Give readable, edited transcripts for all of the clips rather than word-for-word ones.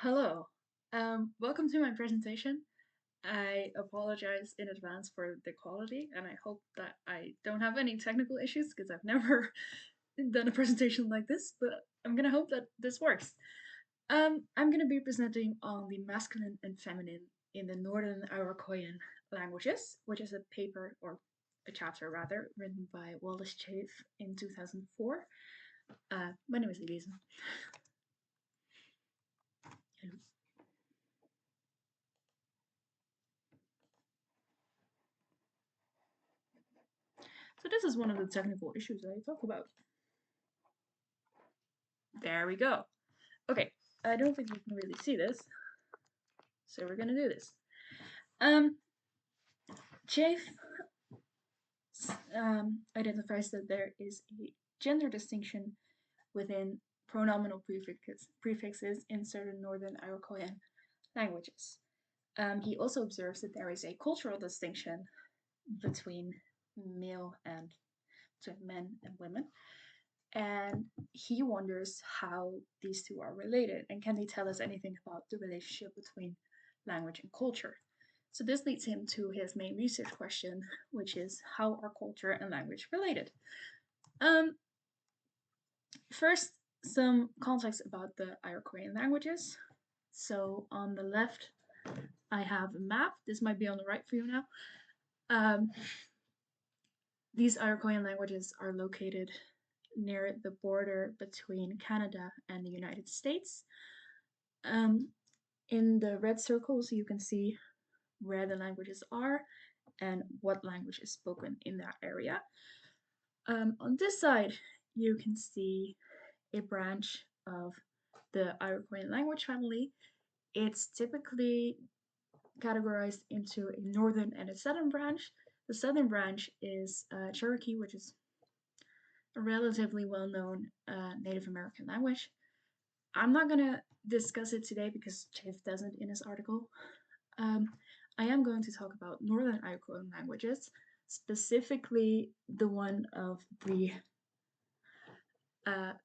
Hello. Welcome to my presentation. I apologize in advance for the quality, and I hope that I don't have any technical issues because I've never done a presentation like this, but I'm gonna hope that this works. I'm gonna be presenting on the masculine and feminine in the Northern Iroquoian languages, which is a paper, or a chapter rather, written by Wallace Chafe in 2004. My name is Elise. So this is one of the technical issues that I talk about. There we go. Okay, I don't think you can really see this, so we're gonna do this. Chafe identifies that there is a gender distinction within pronominal prefixes in certain Northern Iroquoian languages. He also observes that there is a cultural distinction between male and between men and women, and he wonders how these two are related and can they tell us anything about the relationship between language and culture. So this leads him to his main research question, which is how are culture and language related? Um, First, some context about the Iroquoian languages. So on the left, I have a map. This might be on the right for you now. Um, these Iroquoian languages are located near the border between Canada and the United States. Um, in the red circles, you can see where the languages are and what language is spoken in that area. On this side, you can see a branch of the Iroquoian language family. It's typically categorized into a northern and a southern branch. The southern branch is Cherokee, which is a relatively well-known Native American language. I'm not gonna discuss it today because Chafe doesn't in his article. I am going to talk about Northern Iroquoian languages, specifically the one of the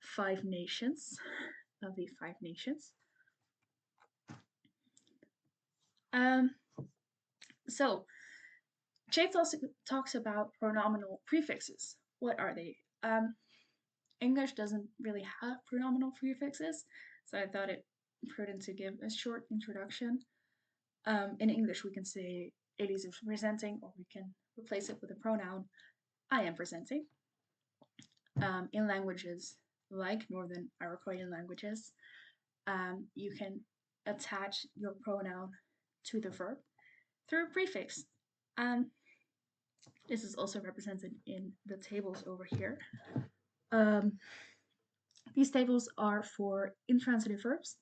Five Nations, of the Five Nations. Um, so, Chafe also talks about pronominal prefixes. What are they? English doesn't really have pronominal prefixes, so I thought it prudent to give a short introduction. In English, we can say Elise is presenting, or we can replace it with a pronoun I am presenting. In languages like Northern Iroquoian languages, you can attach your pronoun to the verb through a prefix. This is also represented in the tables over here. Um, these tables are for intransitive verbs.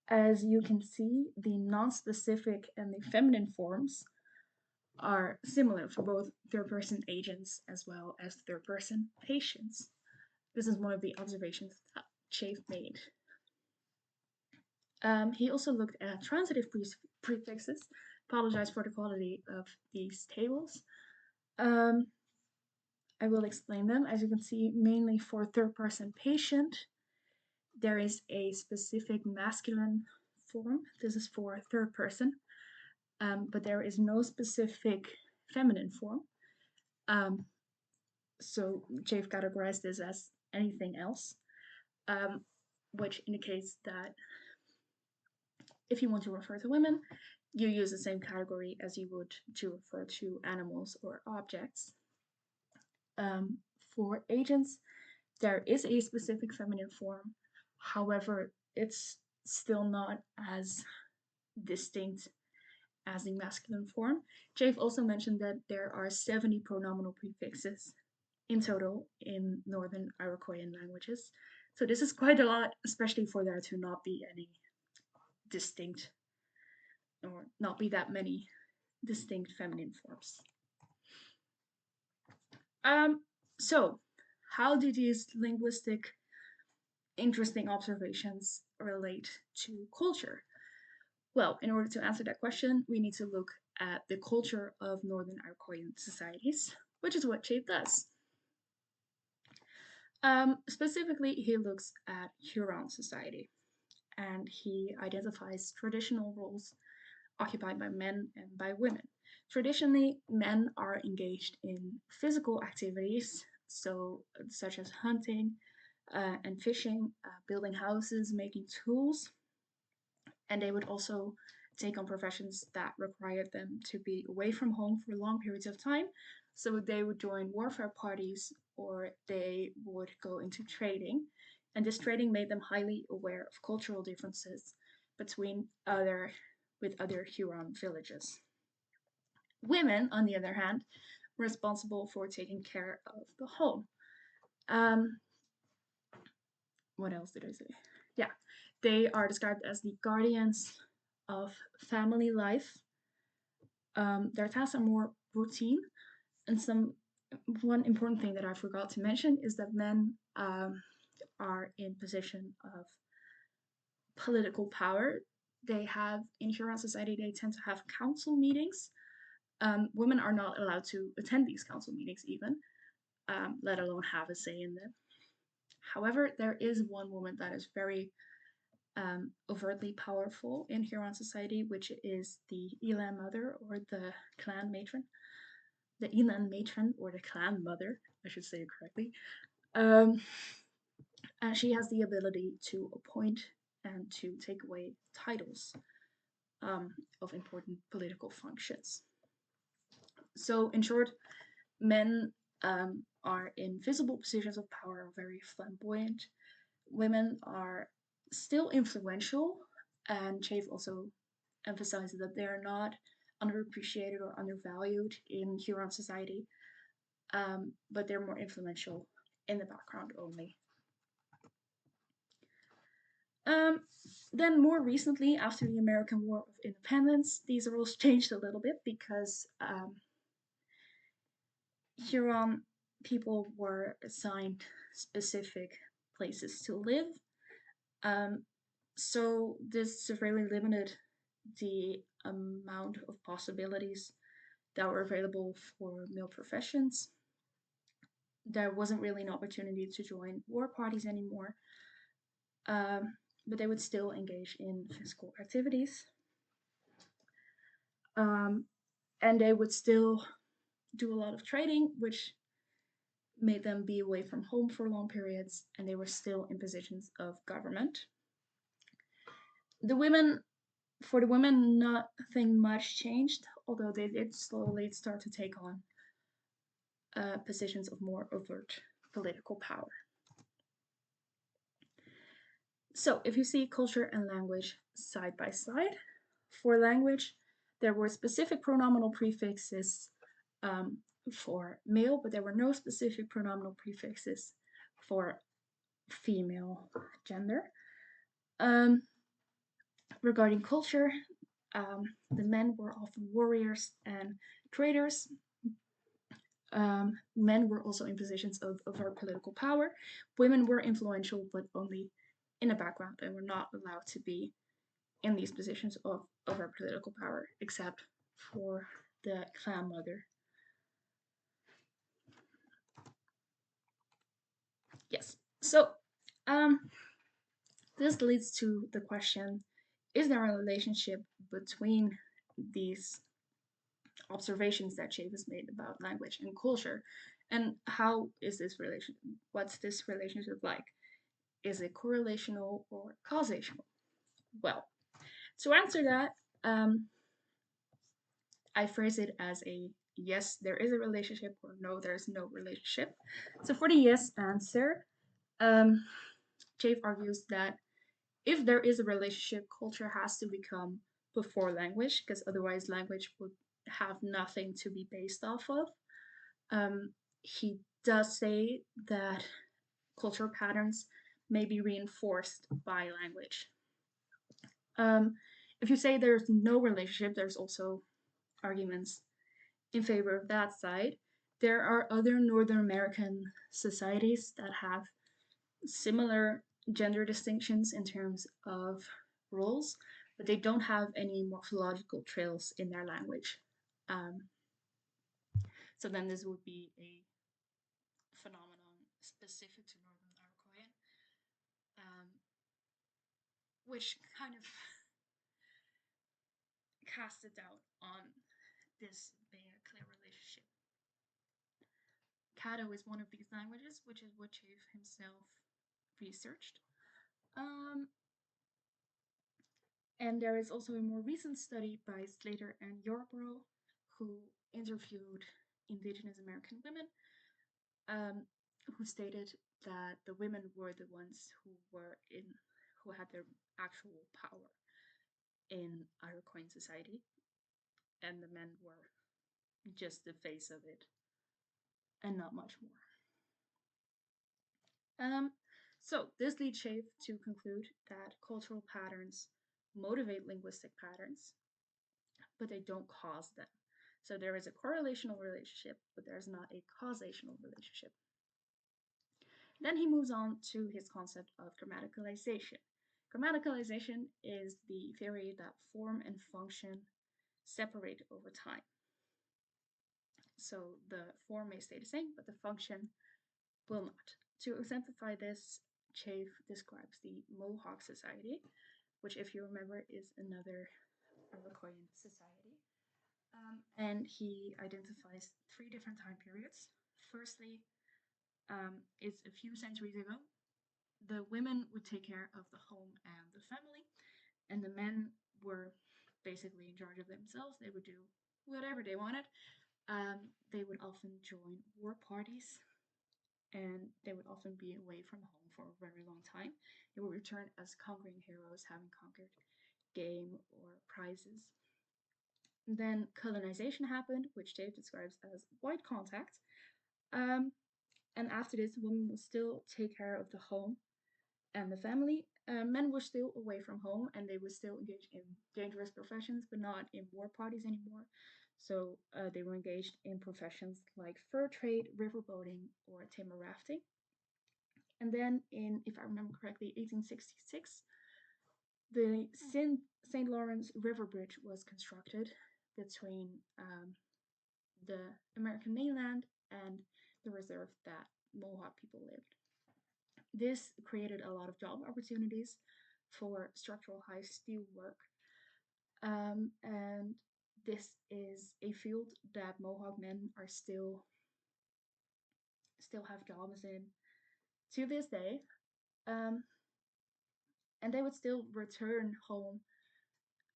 As you can see, the non-specific and the feminine forms are similar for both third-person agents as well as third-person patients. This is one of the observations that Chafe made. He also looked at transitive prefixes. Apologize for the quality of these tables. I will explain them. As you can see, mainly for third-person patient, there is a specific masculine form. This is for third person, but there is no specific feminine form. So Chafe categorized this as anything else, which indicates that if you want to refer to women, you use the same category as you would to refer to animals or objects. For agents, there is a specific feminine form. However, it's still not as distinct as the masculine form. Chafe also mentioned that there are 70 pronominal prefixes in total in Northern Iroquoian languages. So this is quite a lot, especially for there to not be any distinct, or not be that many distinct feminine forms. So how do these linguistic interesting observations relate to culture? Well, in order to answer that question, we need to look at the culture of Northern Iroquoian societies, which is what Chafe does. Specifically, he looks at Huron society. and he identifies traditional roles occupied by men and by women. Traditionally, men are engaged in physical activities, so such as hunting and fishing, building houses, making tools, and they would also take on professions that required them to be away from home for long periods of time. So they would join warfare parties or they would go into trading. And this trading made them highly aware of cultural differences between other Huron villages. Women, on the other hand, were responsible for taking care of the home. Um, what else did I say? Yeah, they are described as the guardians of family life. Their tasks are more routine, and some one important thing that I forgot to mention is that men are in position of political power. They have in Huron society they tend to have council meetings. Women are not allowed to attend these council meetings even, let alone have a say in them. However, there is one woman that is very overtly powerful in Huron society, which is the Elan mother or the clan matron. The Elan matron or the clan mother, I should say it correctly. Um, and she has the ability to appoint and to take away titles of important political functions. So, in short, men are in visible positions of power, very flamboyant. Women are still influential, and Chafe also emphasizes that they are not underappreciated or undervalued in Huron society, but they're more influential in the background only. Um, then more recently, after the American War of Independence, these rules changed a little bit because Huron people were assigned specific places to live. Um, so this severely limited the amount of possibilities that were available for male professions. There wasn't really an opportunity to join war parties anymore, but they would still engage in physical activities. Um, and they would still do a lot of trading, which made them be away from home for long periods, and they were still in positions of government. The women, for the women, nothing much changed, although they did slowly start to take on positions of more overt political power. So, if you see culture and language side by side, for language, there were specific pronominal prefixes for male, but there were no specific pronominal prefixes for female gender. Um, regarding culture, the men were often warriors and traders. Men were also in positions of overt political power. Women were influential, but only in the background and were not allowed to be in these positions of overt political power, except for the clan mother. Yes. So, um, this leads to the question: is there a relationship between these observations that Chafe has made about language and culture? And how is this relation? What's this relationship like? Is it correlational or causational? Well, to answer that, I phrase it as a yes, there is a relationship, or no, there's no relationship. So for the yes answer, Chafe argues that if there is a relationship, culture has to become before language, because otherwise language would have nothing to be based off of. He does say that cultural patterns may be reinforced by language. If you say there's no relationship, there's also arguments in favor of that side. There are other Northern American societies that have similar gender distinctions in terms of roles, but they don't have any morphological trails in their language. Um, so then this would be a phenomenon specific to Northern Iroquoian. Um, which kind of cast a doubt on this being a clear relationship. Caddo is one of these languages, which is what Chafe himself researched. Um, and there is also a more recent study by Slater and Yarborough, who interviewed indigenous American women, um, who stated that the women were the ones who had their actual power in Iroquoian society, and the men were just the face of it, and not much more. So this leads Chafe to conclude that cultural patterns motivate linguistic patterns, but they don't cause them. So there is a correlational relationship, but there's not a causational relationship. Then he moves on to his concept of grammaticalization. Grammaticalization is the theory that form and function separate over time. So the form may stay the same, but the function will not. To exemplify this, Chafe describes the Mohawk Society, which, if you remember, is another Iroquoian society. And he identifies 3 different time periods. Firstly, it's a few centuries ago. The women would take care of the home and the family, and the men were basically in charge of themselves. They would do whatever they wanted. They would often join war parties, and they would often be away from home for a very long time. They would return as conquering heroes, having conquered game or prizes. Then colonization happened, which Dave describes as white contact. Um, and after this, women would still take care of the home and the family. Men were still away from home, and they would still engage in dangerous professions, but not in war parties anymore. So they were engaged in professions like fur trade, riverboating, or timber rafting. And then in, if I remember correctly, 1866, the St. Lawrence River Bridge was constructed between the American mainland and the reserve that Mohawk people lived. This created a lot of job opportunities for structural high steel work. And this is a field that Mohawk men are still have jobs in to this day. Um, and they would still return home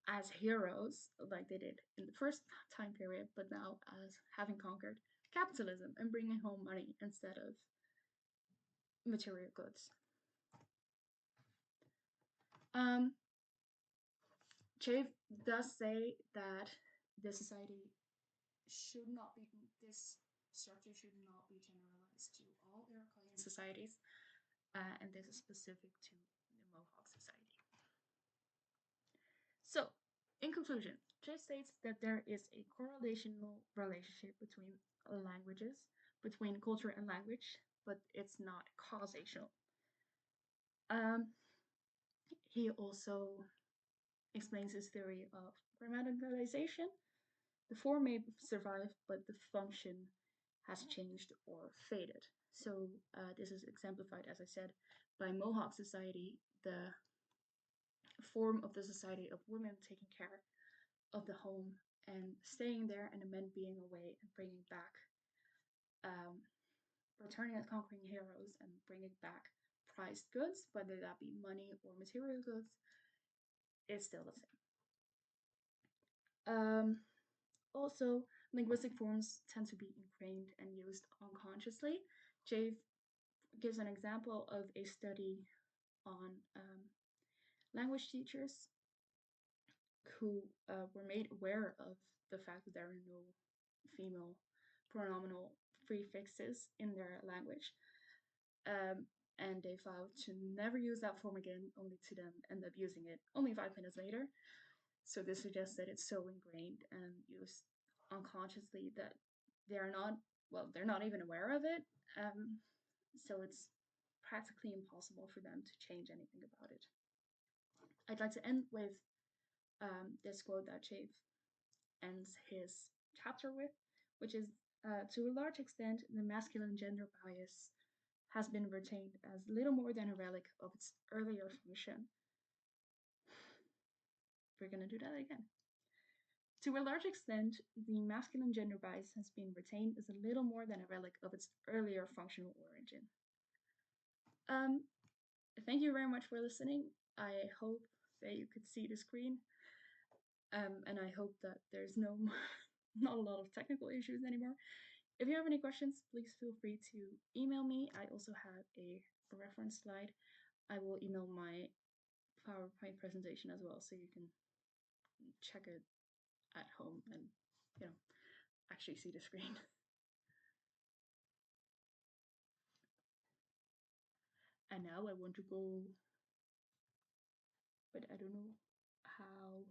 as heroes like they did in the first time period, but now as having conquered capitalism and bringing home money instead of material goods. Chafe does say that this society should not be, this structure should not be generalized to all Iroquoian societies, and this is specific to the Mohawk society. So, in conclusion, Chafe states that there is a correlational relationship between languages, between culture and language, but it's not causational. He also explains his theory of grammaticalization. The form may survive, but the function has changed or faded. So this is exemplified, as I said, by Mohawk society, the form of the society of women taking care of the home and staying there, and the men being away and bringing back, returning as conquering heroes and bringing back prized goods, whether that be money or material goods, is still the same. Also, linguistic forms tend to be ingrained and used unconsciously. Jave gives an example of a study on language teachers who were made aware of the fact that there are no female pronominal prefixes in their language. And they vowed to never use that form again, only to then end up using it only 5 minutes later. So this suggests that it's so ingrained and used unconsciously that they're not even aware of it. So it's practically impossible for them to change anything about it. I'd like to end with this quote that Chafe ends his chapter with, which is, to a large extent, the masculine gender bias has been retained as little more than a relic of its earlier function. we're going to do that again. To a large extent, the masculine gender bias has been retained as a little more than a relic of its earlier functional origin. Thank you very much for listening. I hope that you could see the screen, and I hope that there's not a lot of technical issues anymore. If you have any questions, please feel free to email me. I also have a reference slide. I will email my PowerPoint presentation as well, so you can check it at home and, actually see the screen. And now I want to go, but I don't know how.